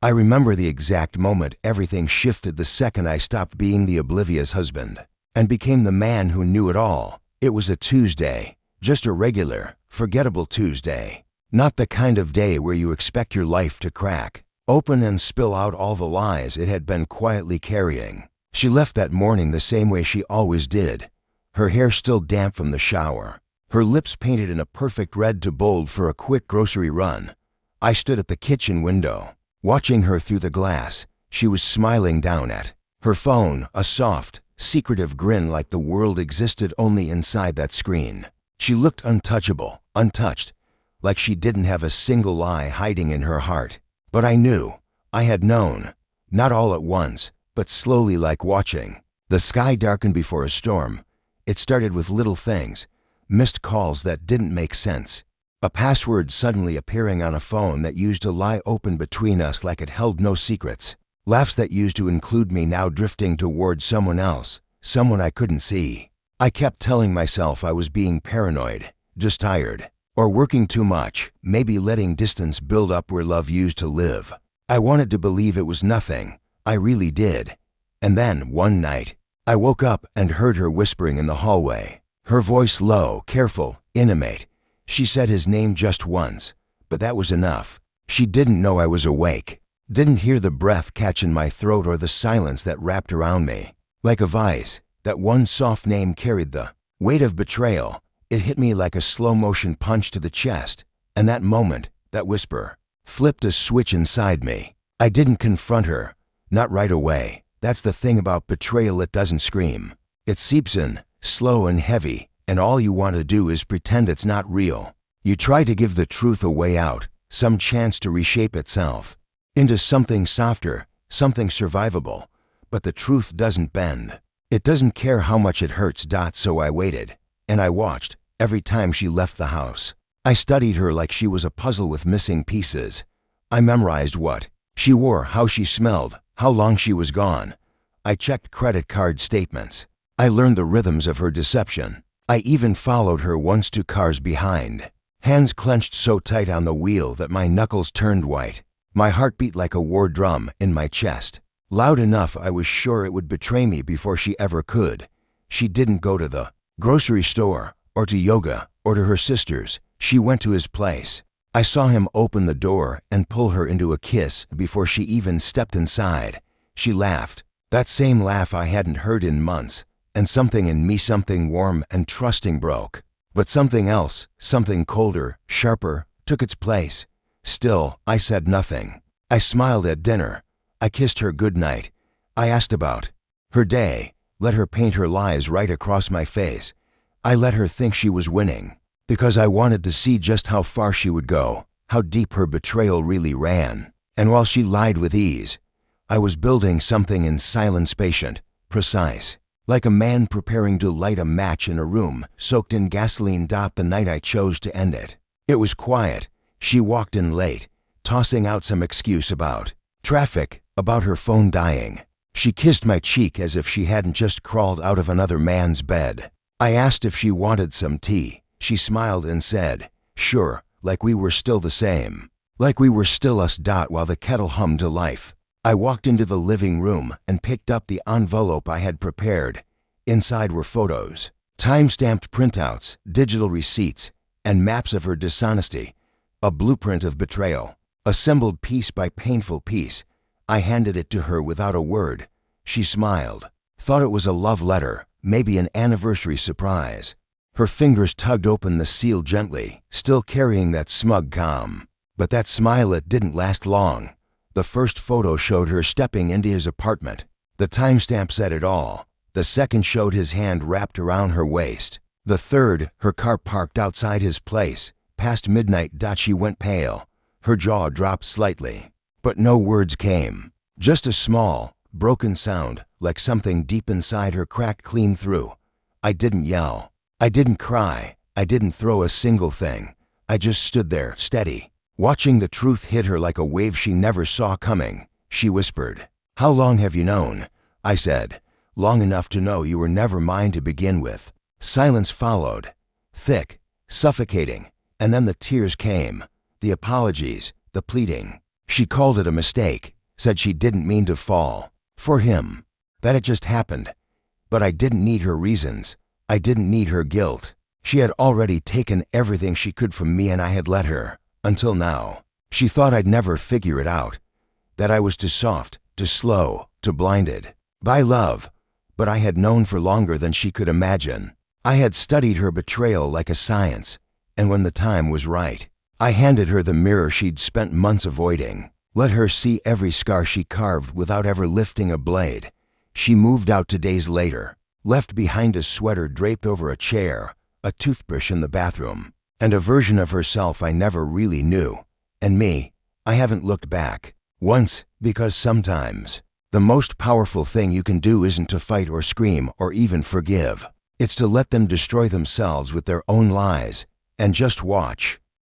I remember the exact moment everything shifted the second I stopped being the oblivious husband and became the man who knew it all. It was a Tuesday, just a regular, forgettable Tuesday. Not the kind of day where you expect your life to crack open and spill out all the lies it had been quietly carrying. She left that morning the same way she always did, her hair still damp from the shower, her lips painted in a perfect red to bold for a quick grocery run. I stood at the kitchen window, watching her through the glass. She was smiling down at her phone, a soft, secretive grin like the world existed only inside that screen. She looked untouchable, untouched, like she didn't have a single lie hiding in her heart. But I knew, I had known, not all at once, but slowly, like watching the sky darken before a storm. It started with little things, missed calls that didn't make sense, a password suddenly appearing on a phone that used to lie open between us like it held no secrets, laughs that used to include me now drifting toward someone else, someone I couldn't see. I kept telling myself I was being paranoid, just tired, or working too much, maybe letting distance build up where love used to live. I wanted to believe it was nothing, I really did. And then, one night, I woke up and heard her whispering in the hallway. Her voice low, careful, intimate. She said his name just once, but that was enough. She didn't know I was awake, didn't hear the breath catch in my throat or the silence that wrapped around me. Like a vise, that one soft name carried the weight of betrayal. It hit me like a slow-motion punch to the chest, and that moment, that whisper, flipped a switch inside me. I didn't confront her, not right away. That's the thing about betrayal, it doesn't scream. It seeps in, slow and heavy, and all you want to do is pretend it's not real. You try to give the truth a way out, some chance to reshape itself into something softer, something survivable, but the truth doesn't bend. It doesn't care how much it hurts. So I waited, and I watched. Every time she left the house, I studied her like she was a puzzle with missing pieces. I memorized what she wore, how she smelled, how long she was gone. I checked credit card statements. I learned the rhythms of her deception. I even followed her once 2 cars behind, hands clenched so tight on the wheel that my knuckles turned white. My heart beat like a war drum in my chest, loud enough I was sure it would betray me before she ever could. She didn't go to the grocery store, or to yoga, or to her sister's. She went to his place. I saw him open the door and pull her into a kiss before she even stepped inside. She laughed, that same laugh I hadn't heard in months, and something in me, something warm and trusting, broke. But something else, something colder, sharper, took its place. Still, I said nothing. I smiled at dinner. I kissed her goodnight. I asked about her day, let her paint her lies right across my face. I let her think she was winning, because I wanted to see just how far she would go, how deep her betrayal really ran. And while she lied with ease, I was building something in silence, patient, precise, like a man preparing to light a match in a room soaked in gasoline. The night I chose to end it, it was quiet. She walked in late, tossing out some excuse about traffic, about her phone dying. She kissed my cheek as if she hadn't just crawled out of another man's bed. I asked if she wanted some tea. She smiled and said, sure, like we were still the same. Like we were still us. While the kettle hummed to life, I walked into the living room and picked up the envelope I had prepared. Inside were photos, time-stamped printouts, digital receipts, and maps of her dishonesty. A blueprint of betrayal, assembled piece by painful piece. I handed it to her without a word. She smiled, thought it was a love letter, maybe an anniversary surprise. Her fingers tugged open the seal gently, still carrying that smug calm. But that smile, it didn't last long. The first photo showed her stepping into his apartment. The timestamp said it all. The second showed his hand wrapped around her waist. The third, her car parked outside his place, past midnight. She went pale. Her jaw dropped slightly. But no words came. Just a small, broken sound, like something deep inside her cracked clean through. I didn't yell. I didn't cry. I didn't throw a single thing. I just stood there, steady, watching the truth hit her like a wave she never saw coming. She whispered, "How long have you known?" I said, "Long enough to know you were never mine to begin with." Silence followed, thick, suffocating, and then the tears came, the apologies, the pleading. She called it a mistake, said she didn't mean to fall for him, that it just happened. But I didn't need her reasons. I didn't need her guilt. She had already taken everything she could from me, and I had let her, until now. She thought I'd never figure it out, that I was too soft, too slow, too blinded by love. But I had known for longer than she could imagine. I had studied her betrayal like a science, and when the time was right, I handed her the mirror she'd spent months avoiding, let her see every scar she carved without ever lifting a blade. She moved out 2 days later, left behind a sweater draped over a chair, a toothbrush in the bathroom, and a version of herself I never really knew. And me, I haven't looked back once, because sometimes the most powerful thing you can do isn't to fight or scream or even forgive. It's to let them destroy themselves with their own lies and just watch.